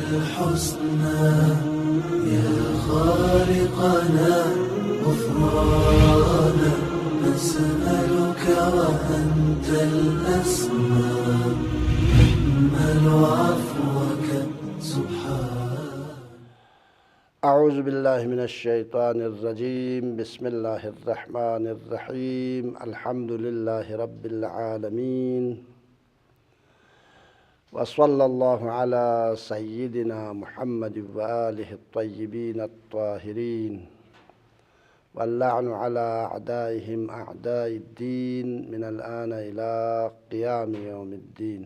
الحسنى يا خالقنا غفرانا نسألك وأنت الأسمى نأمل عفوك سبحان. اعوذ باللہ من الشیطان الرجیم. بسم اللہ الرحمن الرحیم. الحمد للہ رب العالمین وصلی اللہ علی سیدنا محمد وآلہ الطیبین الطاہرین واللعن علی اعدائهم اعداء الدین من الآن الى قیام یوم الدین.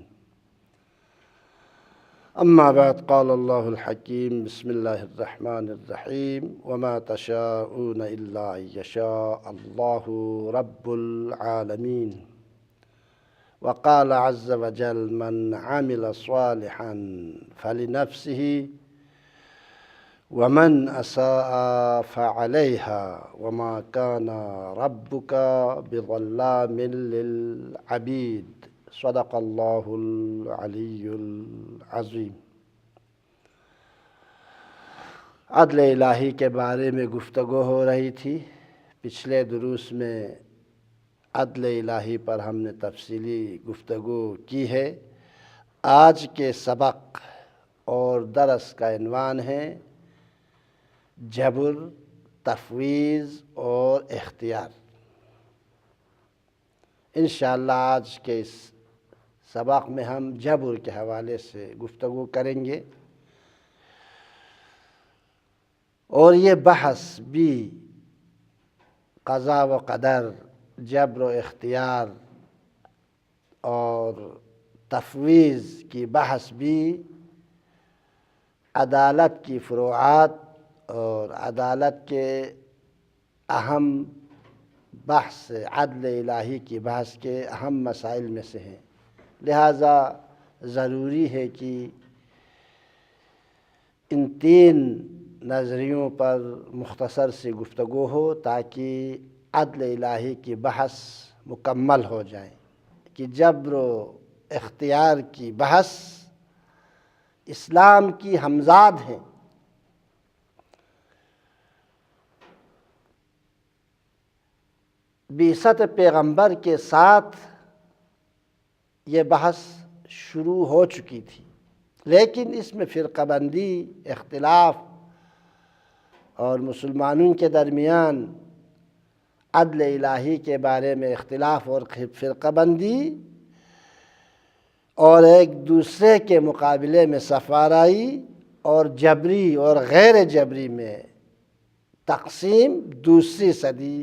اما بعد قال اللہ الحکیم. بسم اللہ الرحمن الرحیم. وما تشاءون الا ان یشاء اللہ رب العالمین. وقال عز وجل من عمل صالحا فلنفسه ومن اساء فعليها وما كان ربك بظلام للعبید. صدق اللہ العلی العظیم. عدل الہی کے بارے میں گفتگو ہو رہی تھی. پچھلے دروس میں عدل الہی پر ہم نے تفصیلی گفتگو کی ہے. آج کے سبق اور درس کا عنوان ہے جبر، تفویض اور اختیار. انشاءاللہ آج کے اس سبق میں ہم جبر کے حوالے سے گفتگو کریں گے، اور یہ بحث بھی قضا و قدر، جبر و اختیار اور تفویض کی بحث بھی عدالت کی فروعات اور عدالت کے اہم بحث عدل الہی کی بحث کے اہم مسائل میں سے ہیں. لہٰذا ضروری ہے کہ ان تین نظریوں پر مختصر سی گفتگو ہو تاکہ عدل الہی کی بحث مکمل ہو جائے. کہ جبر و اختیار کی بحث اسلام کی ہمزاد ہیں. بعثت پیغمبر کے ساتھ یہ بحث شروع ہو چکی تھی، لیکن اس میں فرقہ بندی، اختلاف اور مسلمانوں کے درمیان عدل الہی کے بارے میں اختلاف اور فرقہ بندی اور ایک دوسرے کے مقابلے میں صفارائی اور جبری اور غیر جبری میں تقسیم دوسری صدی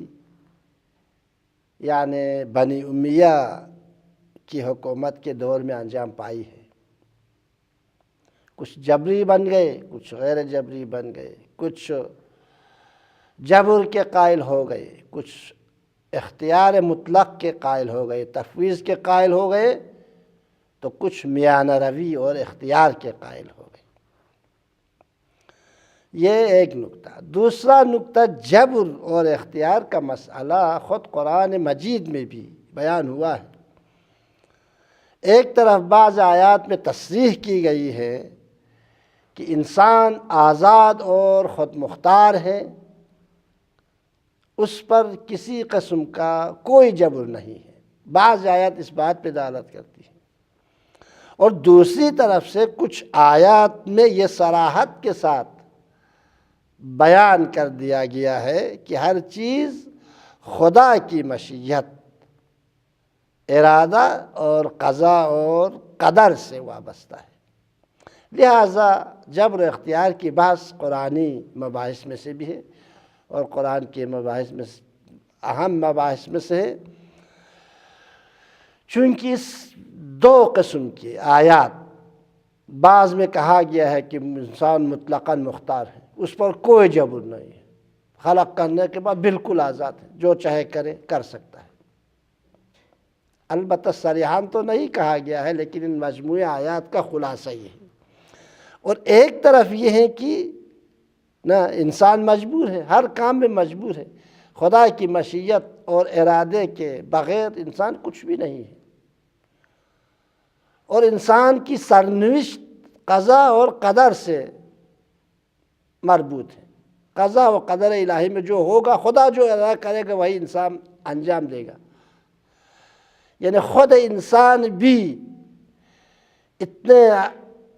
یعنی بنی امیہ کی حکومت کے دور میں انجام پائی ہے. کچھ جبری بن گئے، کچھ غیر جبری بن گئے، کچھ جبر کے قائل ہو گئے، کچھ اختیار مطلق کے قائل ہو گئے، تفویض کے قائل ہو گئے، تو کچھ میانہ روی اور اختیار کے قائل ہو گئے. یہ ایک نکتہ. دوسرا نکتہ جبر اور اختیار کا مسئلہ خود قرآن مجید میں بھی بیان ہوا ہے. ایک طرف بعض آیات میں تصریح کی گئی ہے کہ انسان آزاد اور خود مختار ہے، اس پر کسی قسم کا کوئی جبر نہیں ہے. بعض آیات اس بات پہ دلالت کرتی ہیں، اور دوسری طرف سے کچھ آیات میں یہ صراحت کے ساتھ بیان کر دیا گیا ہے کہ ہر چیز خدا کی مشیت، ارادہ اور قضا اور قدر سے وابستہ ہے. لہذا جبر اختیار کی بحث قرآنی مباحث میں سے بھی ہے، اور قرآن کے مباحث میں اہم مباحث میں سے ہے. چونکہ اس دو قسم کی آیات، بعض میں کہا گیا ہے کہ انسان مطلقاً مختار ہے، اس پر کوئی جبر نہیں ہے، خلق کرنے کے بعد بالکل آزاد ہے، جو چاہے کرے کر سکتا ہے. البتہ صریحاً تو نہیں کہا گیا ہے، لیکن ان مجموعی آیات کا خلاصہ یہ ہے. اور ایک طرف یہ ہے کہ نہ انسان مجبور ہے، ہر کام میں مجبور ہے. خدا کی مشیت اور ارادے کے بغیر انسان کچھ بھی نہیں ہے. اور انسان کی سرنوشت قضا اور قدر سے مربوط ہے۔ قضا و قدر الہی میں جو ہوگا، خدا جو ارادہ کرے گا وہی انسان انجام دے گا۔ یعنی خود انسان بھی اتنے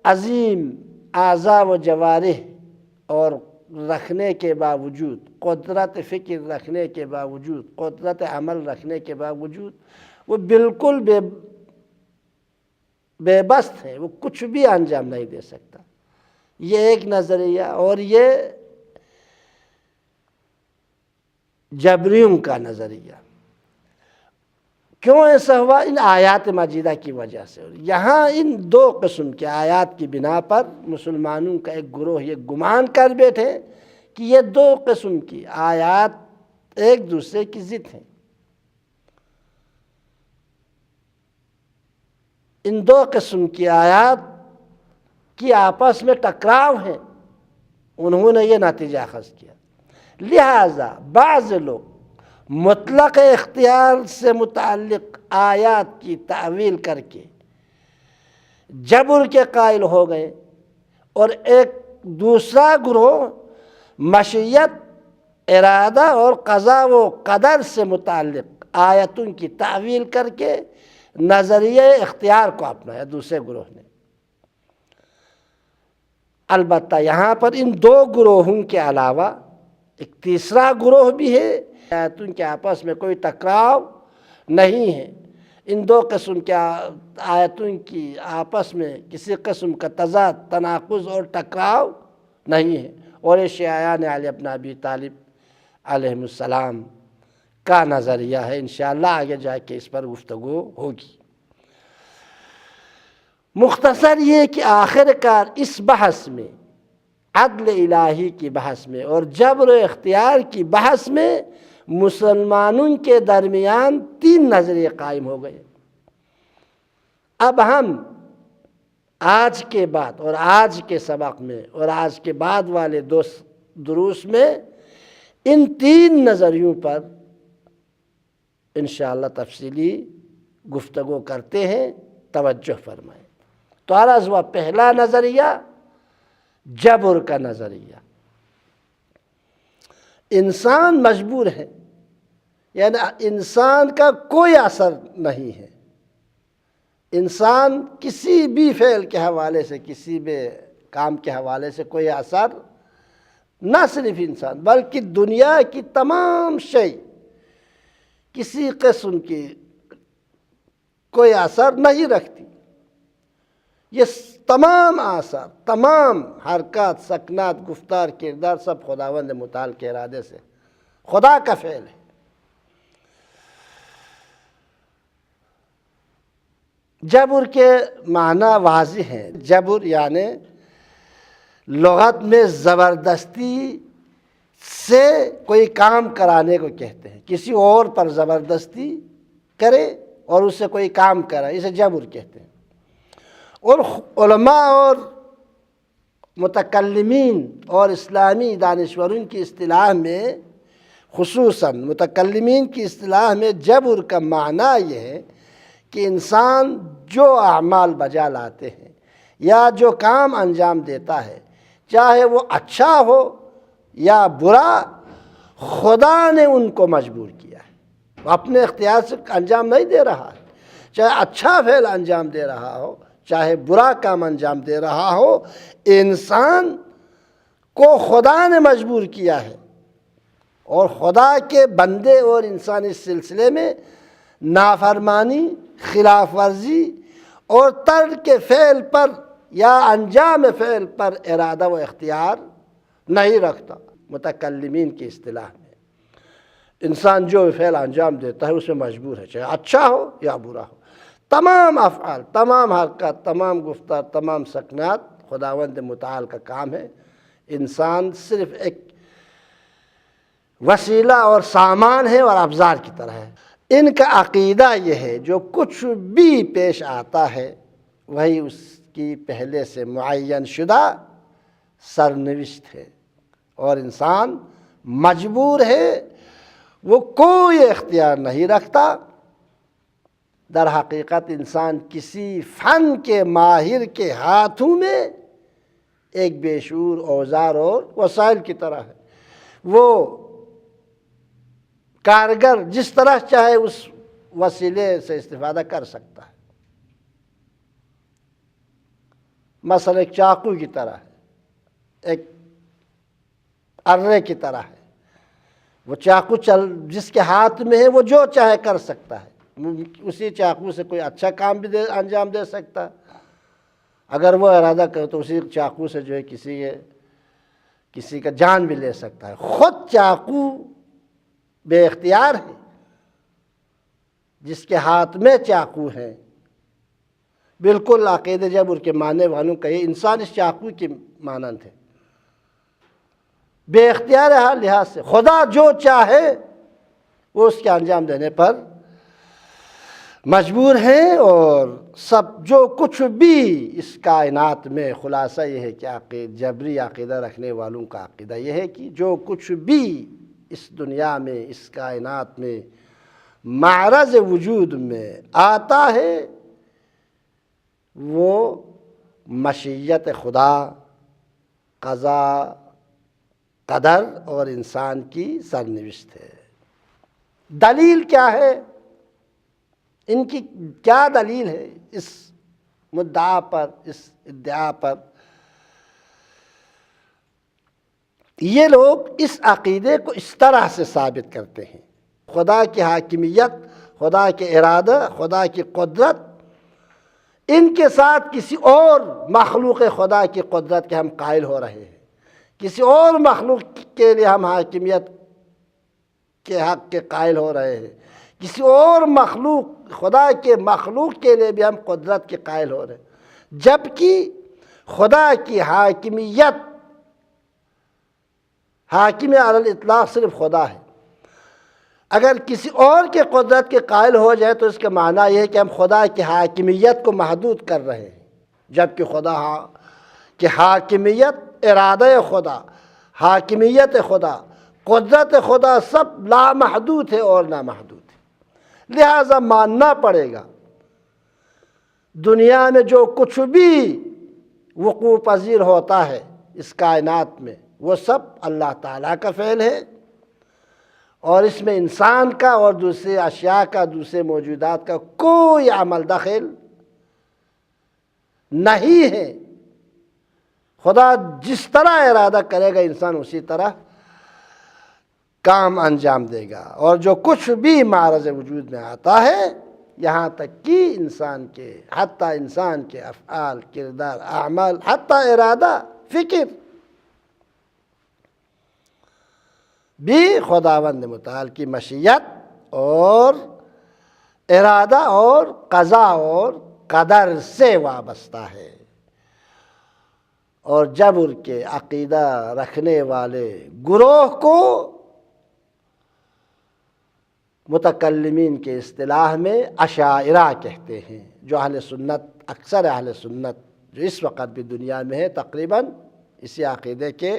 عظیم اعضاء و جوارح اور رکھنے کے باوجود، قدرت فکر رکھنے کے باوجود، قدرت عمل رکھنے کے باوجود وہ بالکل بے بست ہے، وہ کچھ بھی انجام نہیں دے سکتا۔ یہ ایک نظریہ، اور یہ جبریوں کا نظریہ۔ کیوں ایسا ہوا؟ ان آیات مجیدہ کی وجہ سے۔ یہاں ان دو قسم کے آیات کی بنا پر مسلمانوں کا ایک گروہ یہ گمان کر بیٹھے کہ یہ دو قسم کی آیات ایک دوسرے کی ضد ہیں۔ ان دو قسم کی آیات کی آپس میں ٹکراؤ ہے، انہوں نے یہ نتیجہ اخذ کیا۔ لہذا بعض لوگ مطلق اختیار سے متعلق آیات کی تعویل کر کے جبر کے قائل ہو گئے، اور ایک دوسرا گروہ مشیت، ارادہ اور قضا و قدر سے متعلق آیتوں کی تعویل کر کے نظریہ اختیار کو اپنایا دوسرے گروہ نے۔ البتہ یہاں پر ان دو گروہوں کے علاوہ ایک تیسرا گروہ بھی ہے۔ آیتوں کے آپس میں کوئی ٹکراؤ نہیں ہے، ان دو قسم کے آیتوں کی آپس میں کسی قسم کا تضاد، تناقض اور ٹکراؤ نہیں ہے، اور یہ شیعیان علی ابن ابی طالب علیہ السلام کا نظریہ ہے۔ انشاءاللہ آگے جا کے اس پر گفتگو ہوگی۔ مختصر یہ کہ آخر کار اس بحث میں، عدل الہی کی بحث میں اور جبر و اختیار کی بحث میں مسلمانوں کے درمیان تین نظریے قائم ہو گئے۔ اب ہم آج کے بعد اور آج کے سبق میں اور آج کے بعد والے دو دروس میں ان تین نظریوں پر انشاءاللہ تفصیلی گفتگو کرتے ہیں، توجہ فرمائیں۔ تو عرض ہوا پہلا نظریہ جبر کا نظریہ۔ انسان مجبور ہے، یعنی انسان کا کوئی اثر نہیں ہے۔ انسان کسی بھی فعل کے حوالے سے، کسی بھی کام کے حوالے سے کوئی اثر، نہ صرف انسان بلکہ دنیا کی تمام شے کسی قسم کی کوئی اثر نہیں رکھتی۔ یہ تمام آثار، تمام حرکات، سکنات، گفتار، کردار سب خداوند متعال کے ارادے سے، خدا کا فعل ہے۔ جبر کے معنی واضح ہیں۔ جبر یعنی لغت میں زبردستی سے کوئی کام کرانے کو کہتے ہیں، کسی اور پر زبردستی کرے اور اس سے کوئی کام کرائے، اسے جبر کہتے ہیں۔ اور علماء اور متکلمین اور اسلامی دانشوروں کی اصطلاح میں، خصوصاً متکلمین کی اصطلاح میں، جبر کا معنی یہ ہے کہ انسان جو اعمال بجا لاتے ہیں یا جو کام انجام دیتا ہے، چاہے وہ اچھا ہو یا برا، خدا نے ان کو مجبور کیا ہے۔ وہ اپنے اختیار سے انجام نہیں دے رہا ہے، چاہے اچھا فعل انجام دے رہا ہو، چاہے برا کام انجام دے رہا ہو، انسان کو خدا نے مجبور کیا ہے۔ اور خدا کے بندے اور انسان اس سلسلے میں نافرمانی، خلاف ورزی اور ترک فعل پر یا انجام فعل پر ارادہ و اختیار نہیں رکھتا۔ متکلمین کی اصطلاح میں انسان جو فعل انجام دیتا ہے اس میں مجبور ہے، چاہے اچھا ہو یا برا ہو۔ تمام افعال، تمام حرکات، تمام گفتار، تمام سکنات خداوند متعال کا کام ہے۔ انسان صرف ایک وسیلہ اور سامان ہے اور ابزار کی طرح ہے۔ ان کا عقیدہ یہ ہے جو کچھ بھی پیش آتا ہے وہی اس کی پہلے سے معین شدہ سرنوشت ہے، اور انسان مجبور ہے، وہ کوئی اختیار نہیں رکھتا۔ در حقیقت انسان کسی فن کے ماہر کے ہاتھوں میں ایک بے شعور اوزار اور وسائل کی طرح ہے۔ وہ کارگر جس طرح چاہے اس وسیلے سے استفادہ کر سکتا ہے۔ مثلا ایک چاقو کی طرح ہے، ایک ارے کی طرح ہے۔ وہ چاقو جس کے ہاتھ میں ہے وہ جو چاہے کر سکتا ہے۔ اسی چاقو سے کوئی اچھا کام بھی انجام دے سکتا ہے، اگر وہ ارادہ کرے تو اسی چاقو سے جو ہے کسی کا جان بھی لے سکتا ہے۔ خود چاقو بے اختیار ہے، جس کے ہاتھ میں چاقو ہے۔ بالکل عقیدہ جبر کے ماننے والوں کا یہ انسان اس چاقو کی مانند ہے، بے اختیار ہے ہر لحاظ سے۔ خدا جو چاہے وہ اس کے انجام دینے پر مجبور ہیں، اور سب جو کچھ بھی اس کائنات میں، خلاصہ یہ ہے کہ جبری عقیدہ رکھنے والوں کا عقیدہ یہ ہے کہ جو کچھ بھی اس دنیا میں، اس کائنات میں معرض وجود میں آتا ہے وہ مشیت خدا، قضا قدر اور انسان کی سرنوشت ہے۔ دلیل کیا ہے؟ ان کی کیا دلیل ہے اس مدعا پر، اس ادعا پر؟ یہ لوگ اس عقیدے کو اس طرح سے ثابت کرتے ہیں: خدا کی حاکمیت، خدا کے ارادہ، خدا کی قدرت، ان کے ساتھ کسی اور مخلوق خدا کی قدرت کے ہم قائل ہو رہے ہیں، کسی اور مخلوق کے لیے ہم حاکمیت کے حق کے قائل ہو رہے ہیں، کسی اور مخلوق، خدا کے مخلوق کے لیے بھی ہم قدرت کے قائل ہو رہے ہیں، جبکہ خدا کی حاکمیت، حاکم علی الاطلاق صرف خدا ہے۔ اگر کسی اور کے قدرت کے قائل ہو جائے تو اس کا معنی یہ ہے کہ ہم خدا کی حاکمیت کو محدود کر رہے ہیں، جبکہ خدا کی حاکمیت، ارادہ خدا، حاکمیت خدا، قدرت خدا سب لامحدود ہے اور نامحدود ہے۔ لہذا ماننا پڑے گا دنیا میں جو کچھ بھی وقوع پذیر ہوتا ہے اس کائنات میں وہ سب اللہ تعالیٰ کا فعل ہے، اور اس میں انسان کا اور دوسرے اشیاء کا، دوسرے موجودات کا کوئی عمل دخل نہیں ہے۔ خدا جس طرح ارادہ کرے گا انسان اسی طرح کام انجام دے گا، اور جو کچھ بھی معرض وجود میں آتا ہے، یہاں تک کہ انسان کے، حتیٰ انسان کے افعال، کردار، اعمال، حتیٰ ارادہ، فکر بھی خداوند متعال کی مشیت اور ارادہ اور قضا اور قدر سے وابستہ ہے۔ اور جبر کے عقیدہ رکھنے والے گروہ کو متکلمین کے اصطلاح میں اشاعرہ کہتے ہیں، جو اہل سنت، اکثر اہل سنت جو اس وقت بھی دنیا میں ہے تقریباً اسی عقیدے کے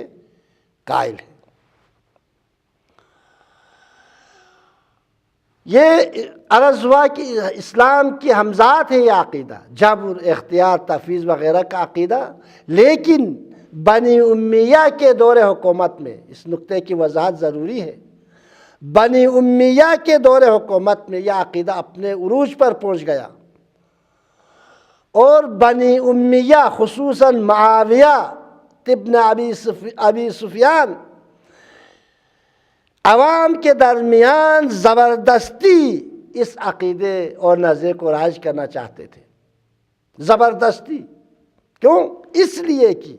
قائل ہیں۔ یہ عرض ہوا کہ اسلام کی ہمذات ہے یہ عقیدہ، جبر، اختیار، تفویض وغیرہ کا عقیدہ، لیکن بنی امیہ کے دور حکومت میں، اس نقطے کی وضاحت ضروری ہے، بنی امیہ کے دور حکومت میں یہ عقیدہ اپنے عروج پر پہنچ گیا، اور بنی امیہ خصوصاً معاویہ ابن ابی سفیان عوام کے درمیان زبردستی اس عقیدے اور نظریے کو رائج کرنا چاہتے تھے۔ زبردستی کیوں؟ اس لیے کہ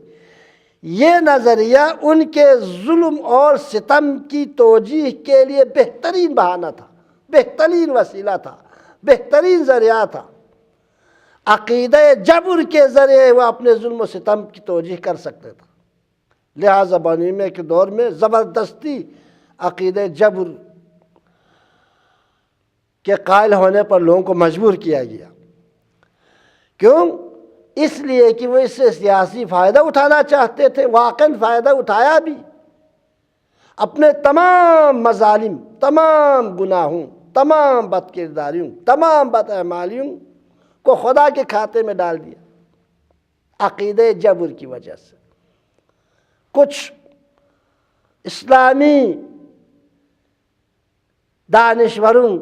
یہ نظریہ ان کے ظلم اور ستم کی توجیہ کے لیے بہترین بہانہ تھا، بہترین وسیلہ تھا، بہترین ذریعہ تھا۔ عقیدہ جبر کے ذریعے وہ اپنے ظلم و ستم کی توجیہ کر سکتے تھے، لہذا بنی امیہ کے دور میں زبردستی عقیدہ جبر کے قائل ہونے پر لوگوں کو مجبور کیا گیا۔ کیوں؟ اس لیے کہ وہ اس سے سیاسی فائدہ اٹھانا چاہتے تھے، واقعاً فائدہ اٹھایا بھی، اپنے تمام مظالم، تمام گناہوں، تمام بد کرداریوں، تمام بد اعمالیوں کو خدا کے کھاتے میں ڈال دیا عقیدہ جبر کی وجہ سے۔ کچھ اسلامی دانشوروں،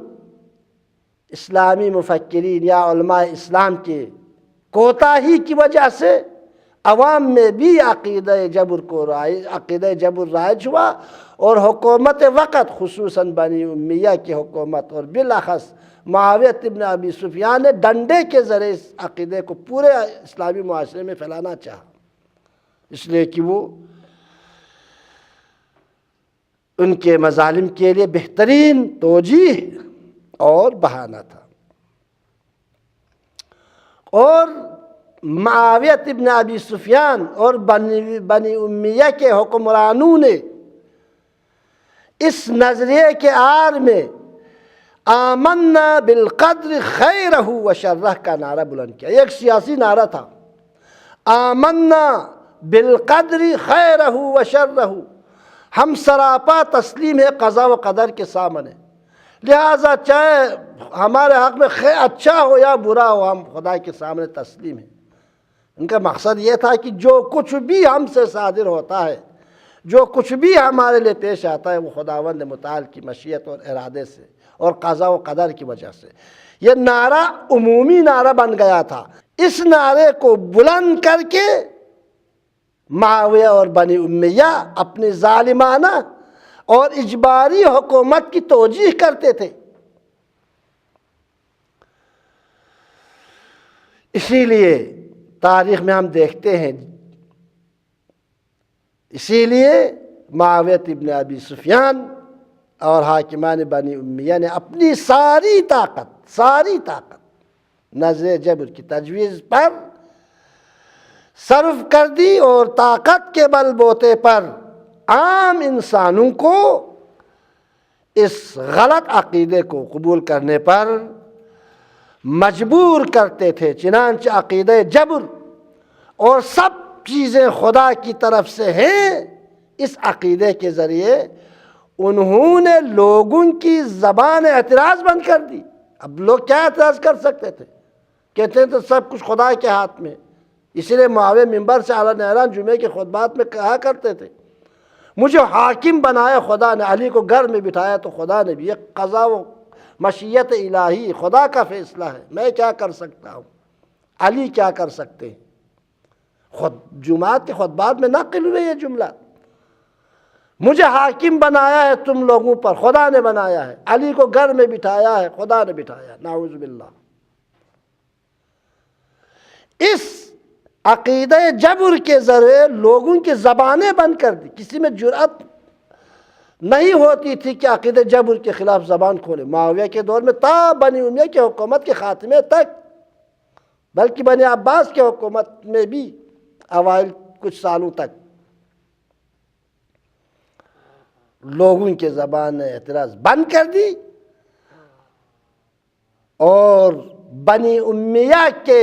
اسلامی مفکرین یا علماء اسلام کے کوتاہی کی وجہ سے عوام میں بھی عقیدہ جبر رائج ہوا، اور حکومت وقت خصوصاً بنی امیہ کی حکومت اور بالاخص معاویہ ابن ابی سفیان نے ڈنڈے کے ذریعے اس عقیدے کو پورے اسلامی معاشرے میں پھیلانا چاہا، اس لیے کہ وہ ان کے مظالم کے لیے بہترین توجیہ اور بہانہ تھا۔ اور معاویہ ابن ابی سفیان اور بنی امیہ کے حکمرانوں نے اس نظریے کے آڑ میں آمنا بالقدر خیرہ و شرہ کا نعرہ بلند کیا۔ ایک سیاسی نعرہ تھا، آمنا بالقدر خیرہ و شرہ، ہم سراپا تسلیم ہے قضا و قدر کے سامنے، لہٰذا چاہے ہمارے حق میں اچھا ہو یا برا ہو، ہم خدا کے سامنے تسلیم ہیں۔ ان کا مقصد یہ تھا کہ جو کچھ بھی ہم سے صادر ہوتا ہے، جو کچھ بھی ہمارے لیے پیش آتا ہے، وہ خداوند متعال کی مشیت اور ارادے سے اور قضا و قدر کی وجہ سے۔ یہ نعرہ عمومی نعرہ بن گیا تھا۔ اس نعرے کو بلند کر کے معاویہ اور بنی امیہ اپنی ظالمانہ اور اجباری حکومت کی توجیہ کرتے تھے۔ اسی لیے تاریخ میں ہم دیکھتے ہیں، اسی لیے معاویہ ابن ابی سفیان اور حاکمان بنی امیہ نے اپنی ساری طاقت نظر جبر کی تجویز پر صرف کر دی، اور طاقت کے بل بوتے پر عام انسانوں کو اس غلط عقیدے کو قبول کرنے پر مجبور کرتے تھے۔ چنانچہ عقیدہ جبر اور سب چیزیں خدا کی طرف سے ہیں، اس عقیدے کے ذریعے انہوں نے لوگوں کی زبان اعتراض بند کر دی۔ اب لوگ کیا اعتراض کر سکتے تھے؟ کہتے ہیں تو سب کچھ خدا کے ہاتھ میں۔ اسی لیے معاویہ ممبر سے اعلیٰ اعلان جمعے کے خطبات میں کہا کرتے تھے، مجھے حاکم بنایا خدا نے، علی کو گھر میں بٹھایا تو خدا نے بھی، یہ قضا و مشیت الہی خدا کا فیصلہ ہے، میں کیا کر سکتا ہوں، علی کیا کر سکتے ہیں۔ خود جمعات کے خطبات میں نقل ہوئے یہ جملہ، مجھے حاکم بنایا ہے تم لوگوں پر، خدا نے بنایا ہے، علی کو گھر میں بٹھایا ہے، خدا نے بٹھایا، نعوذ باللہ۔ اس عقیدہ جبر کے ذریعے لوگوں کی زبانیں بند کر دی، کسی میں جرأت نہیں ہوتی تھی کہ عقیدہ جبر کے خلاف زبان کھولے۔ معاویہ کے دور میں تا بنی امیہ کی حکومت کے خاتمے تک، بلکہ بنی عباس کی حکومت میں بھی اوائل کچھ سالوں تک لوگوں کے زبان اعتراض بند کر دی، اور بنی امیہ کے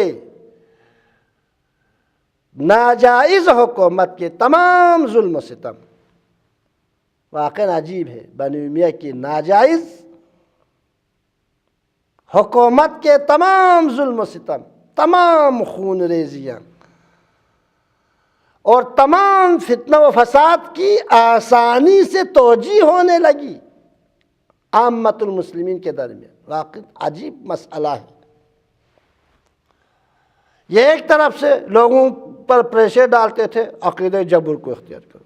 ناجائز حکومت کے تمام ظلم و ستم، واقعی عجیب ہے، بنی امیہ کی ناجائز حکومت کے تمام ظلم و ستم، تمام خون ریزیاں اور تمام فتنہ و فساد کی آسانی سے توجیہ ہونے لگی عامت المسلمین کے درمیان۔ واقعی عجیب مسئلہ ہے۔ یہ ایک طرف سے لوگوں پر پریشر ڈالتے تھے عقیدہ جبر کو اختیار کرو،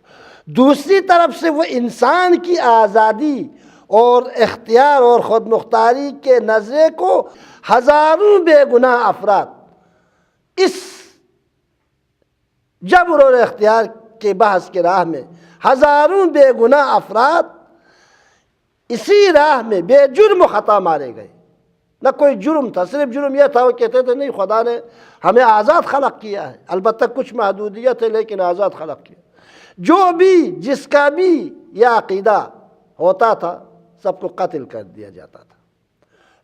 دوسری طرف سے وہ انسان کی آزادی اور اختیار اور خود مختاری کے نظریے کو ہزاروں بے گناہ افراد اس جبر اور اختیار کے بحث کے راہ میں، ہزاروں بے گناہ افراد اسی راہ میں بے جرم و خطا مارے گئے۔ نہ کوئی جرم تھا، صرف جرم یہ تھا وہ کہتے تھے نہیں خدا نے ہمیں آزاد خلق کیا ہے، البتہ کچھ محدودیت ہے لیکن آزاد خلق کیا۔ جو بھی جس کا بھی یہ عقیدہ ہوتا تھا سب کو قتل کر دیا جاتا تھا۔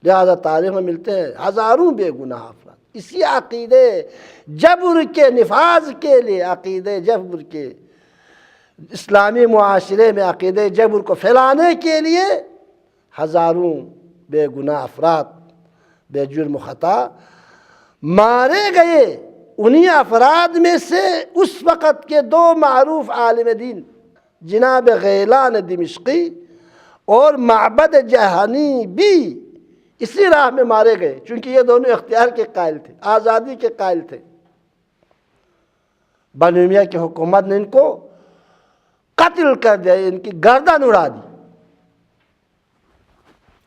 لہذا تاریخ میں ملتے ہیں ہزاروں بے گناہ افراد اسی عقیدے جبر کے نفاذ کے لیے، عقیدے جبر کے اسلامی معاشرے میں عقیدے جبر کو پھیلانے کے لیے ہزاروں بے گناہ افراد بے جرم و خطا مارے گئے، انہی افراد میں سے اس وقت کے دو معروف عالم دین جناب غیلان دمشقی اور معبد جہانی بھی اسی راہ میں مارے گئے، چونکہ یہ دونوں اختیار کے قائل تھے، آزادی کے قائل تھے۔ بنو امیہ کی حکومت نے ان کو قتل کر دیا، ان کی گردن اڑا دی،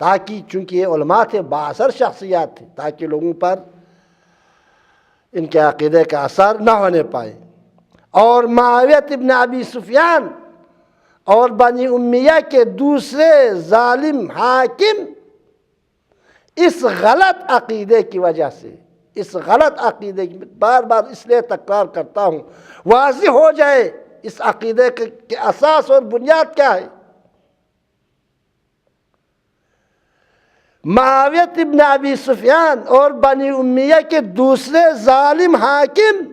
تاکہ چونکہ یہ علماء تھے، بااثر شخصیات تھے، تاکہ لوگوں پر ان کے عقیدے کا اثر نہ ہونے پائے۔ اور معاویہ ابن ابی سفیان اور بنی امیہ کے دوسرے ظالم حاکم اس غلط عقیدے کی وجہ سے، اس غلط عقیدے کی بار بار اس لیے تکرار کرتا ہوں واضح ہو جائے اس عقیدے کے اساس اور بنیاد کیا ہے۔ معاویہ ابن ابی سفیان اور بنی امیہ کے دوسرے ظالم حاکم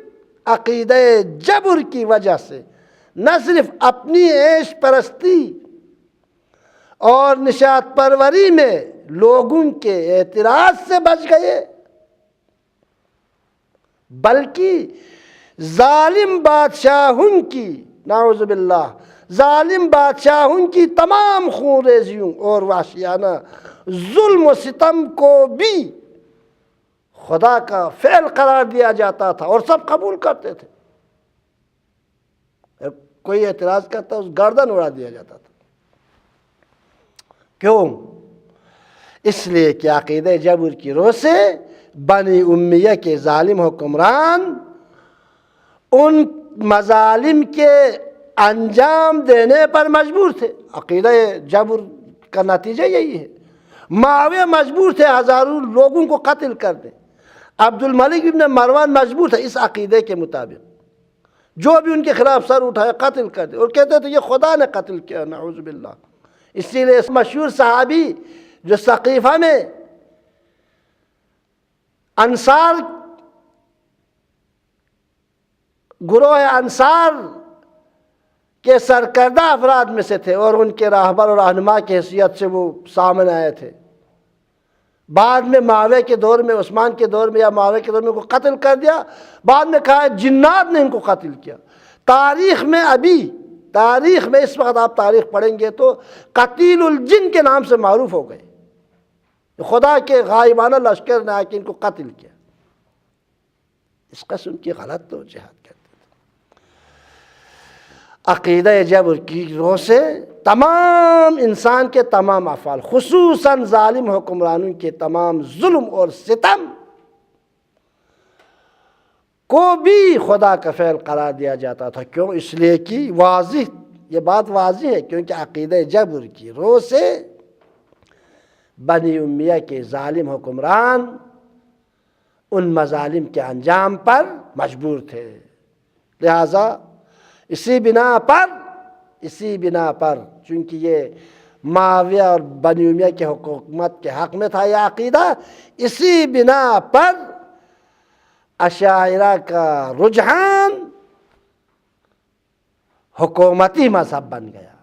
عقیدہ جبر کی وجہ سے نہ صرف اپنی عیش پرستی اور نشاط پروری میں لوگوں کے اعتراض سے بچ گئے، بلکہ ظالم بادشاہوں کی، نعوذ باللہ، ظالم بادشاہوں کی تمام خون ریزیوں اور وحشیانہ ظلم و ستم کو بھی خدا کا فعل قرار دیا جاتا تھا اور سب قبول کرتے تھے۔ کوئی اعتراض کرتا اس گردن اڑا دیا جاتا تھا۔ کیوں؟ اس لیے کہ عقیدہ جبر کی روح سے بنی امیہ کے ظالم حکمران ان مظالم کے انجام دینے پر مجبور تھے۔ عقیدہ جبر کا نتیجہ یہی ہے۔ معاویہ مجبور تھے ہزاروں لوگوں کو قتل کر دیں، عبد الملک ابن مروان مجبور تھا اس عقیدے کے مطابق، جو بھی ان کے خلاف سر اٹھائے قتل کر دے، اور کہتے تھے یہ خدا نے قتل کیا، نعوذ باللہ۔ اسی لیے مشہور صحابی جو ثقیفہ میں انصار گروہ انصار کے سرکردہ افراد میں سے تھے اور ان کے راہبر اور رہنما کی حیثیت سے وہ سامنے آئے تھے، بعد میں معاویہ کے دور میں، عثمان کے دور میں یا معاویہ کے دور میں ان کو قتل کر دیا، بعد میں کہا جنات نے ان کو قتل کیا۔ تاریخ میں اس وقت آپ تاریخ پڑھیں گے تو قتیل الجن کے نام سے معروف ہو گئے، خدا کے غائبانہ لشکر نے آ کے ان کو قتل کیا۔ اس قسم کی غلط توجیہات کرتے تھے۔ عقیدہ جبر کی روح سے تمام انسان کے تمام افعال، خصوصاً ظالم حکمرانوں کے تمام ظلم اور ستم کو بھی خدا کا فعل قرار دیا جاتا تھا۔ کیوں؟ اس لیے کہ یہ بات واضح ہے، کیونکہ عقیدہ جبر کی روح سے بنی امیہ کے ظالم حکمران ان مظالم کے انجام پر مجبور تھے، لہذا اسی بنا پر چونکہ یہ معاویہ اور بنی امیہ کی حکومت کے حق میں تھا یہ عقیدہ، اسی بنا پر اشاعرہ کا رجحان حکومتی مذہب بن گیا۔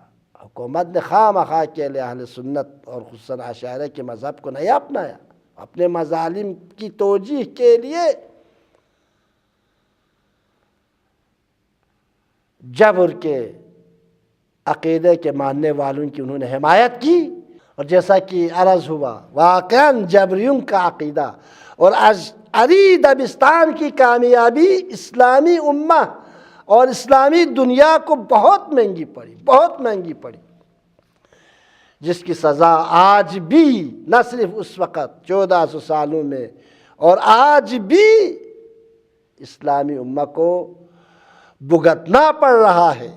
حکومت نے خواہ مخواہ کے لیے اہل سنت اور خصوصاً اشاعرہ کے مذہب کو نہیں اپنایا، اپنے مظالم کی توجیہ کے لیے جبر کے عقیدے کے ماننے والوں کی انہوں نے حمایت کی، اور جیسا کہ عرض ہوا واقعاً جبریوں کا عقیدہ اور اشعری دبستان کی کامیابی اسلامی امہ اور اسلامی دنیا کو بہت مہنگی پڑی، جس کی سزا آج بھی نہ صرف اس وقت 1400 سالوں میں، اور آج بھی اسلامی امہ کو بھگتنا پڑ رہا ہے۔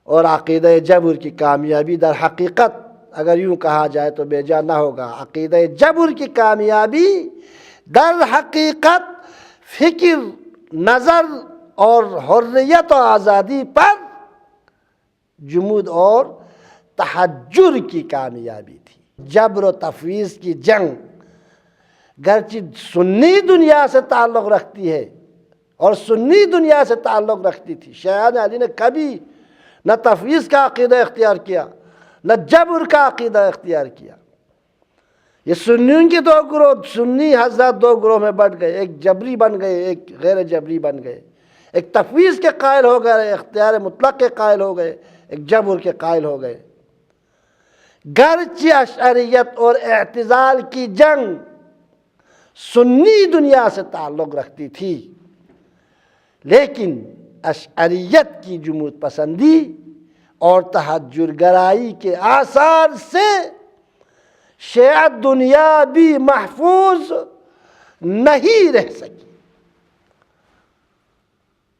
اور عقیدہ جبر کی کامیابی در حقیقت اگر یوں کہا جائے تو بے جا نہ ہوگا، عقیدہ جبر کی کامیابی در حقیقت فکر، نظر اور حریت و آزادی پر جمود اور تحجر کی کامیابی تھی۔ جبر و تفویض کی جنگ گرچہ سنی دنیا سے تعلق رکھتی ہے اور سنی دنیا سے تعلق رکھتی تھی، شیعہ علی نے کبھی نہ تفویض کا عقیدہ اختیار کیا نہ جبر کا عقیدہ اختیار کیا، یہ سنیوں کے دو گروہ، سنی حضرات دو گروہ میں بٹ گئے، ایک جبری بن گئے، ایک غیر جبری بن گئے، ایک تفویض کے قائل ہو گئے، اختیار مطلق کے قائل ہو گئے، ایک جبر کے قائل ہو گئے۔ گرچہ اشعریت اور اعتزال کی جنگ سنی دنیا سے تعلق رکھتی تھی، لیکن اشعریت کی جمود پسندی اور تحجر گرائی کے آثار سے شیعت دنیا بھی محفوظ نہیں رہ سکی،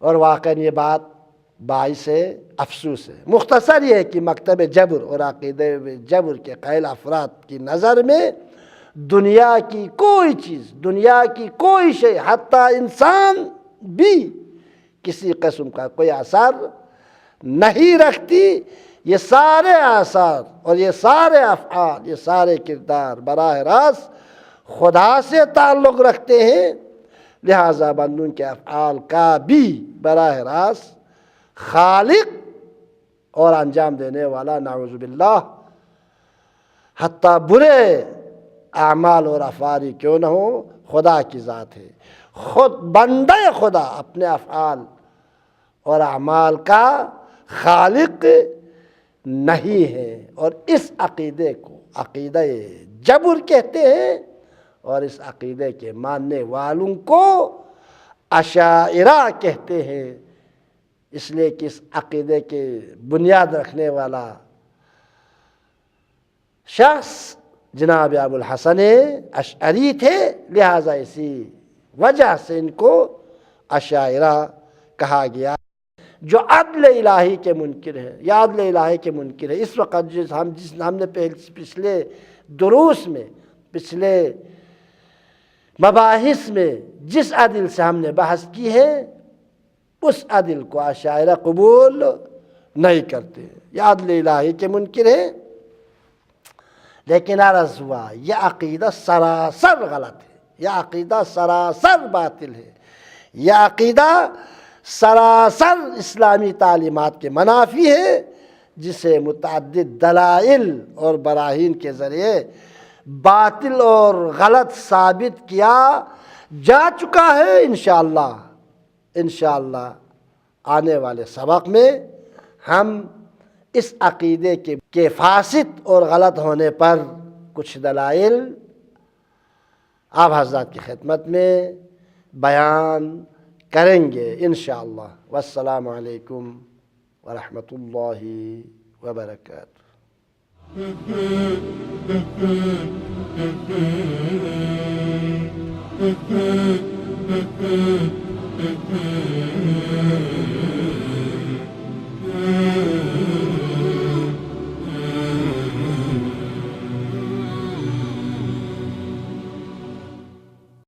اور واقعاً یہ بات باعث افسوس ہے۔ مختصر یہ ہے کہ مکتب جبر اور عقیدہ جبر کے قائل افراد کی نظر میں دنیا کی کوئی چیز، دنیا کی کوئی شے، حتیٰ انسان بھی کسی قسم کا کوئی اثر نہیں رکھتی۔ یہ سارے آثار اور یہ سارے افعال، یہ سارے کردار براہ راست خدا سے تعلق رکھتے ہیں، لہذا بندوں کے افعال کا بھی براہ راست خالق اور انجام دینے والا نعوذ باللہ حتیٰ برے اعمال اور افعال کیوں نہ ہو خدا کی ذات ہے۔ خود بندہ خدا اپنے افعال اور اعمال کا خالق نہیں ہے، اور اس عقیدے کو عقیدہ جبر کہتے ہیں، اور اس عقیدے کے ماننے والوں کو اشاعرہ کہتے ہیں، اس لیے کہ اس عقیدے کے بنیاد رکھنے والا شخص جناب ابو الحسن اشعری تھے، لہٰذا اسی وجہ سے ان کو اشاعرہ کہا گیا، جو عدل الہی کے منکر ہے، یا عدل الہی کے منکر ہے۔ اس وقت ہم نے پچھلے دروس میں، پچھلے مباحث میں جس عدل سے ہم نے بحث کی ہے، اس عدل کو اشاعرہ قبول نہیں کرتے، یہ عدل الہی کے منکر ہے۔ لیکن عرض ہوا یہ عقیدہ سراسر غلط ہے، یہ عقیدہ سراسر باطل ہے، یہ عقیدہ سراسر اسلامی تعلیمات کے منافی ہے، جسے متعدد دلائل اور براہین کے ذریعے باطل اور غلط ثابت کیا جا چکا ہے۔ انشاءاللہ آنے والے سبق میں ہم اس عقیدے کے فاسد اور غلط ہونے پر کچھ دلائل آپ حضرات کی خدمت میں بیان کریں گے انشاءاللہ۔ والسلام علیکم ورحمۃ اللہ وبرکاتہ۔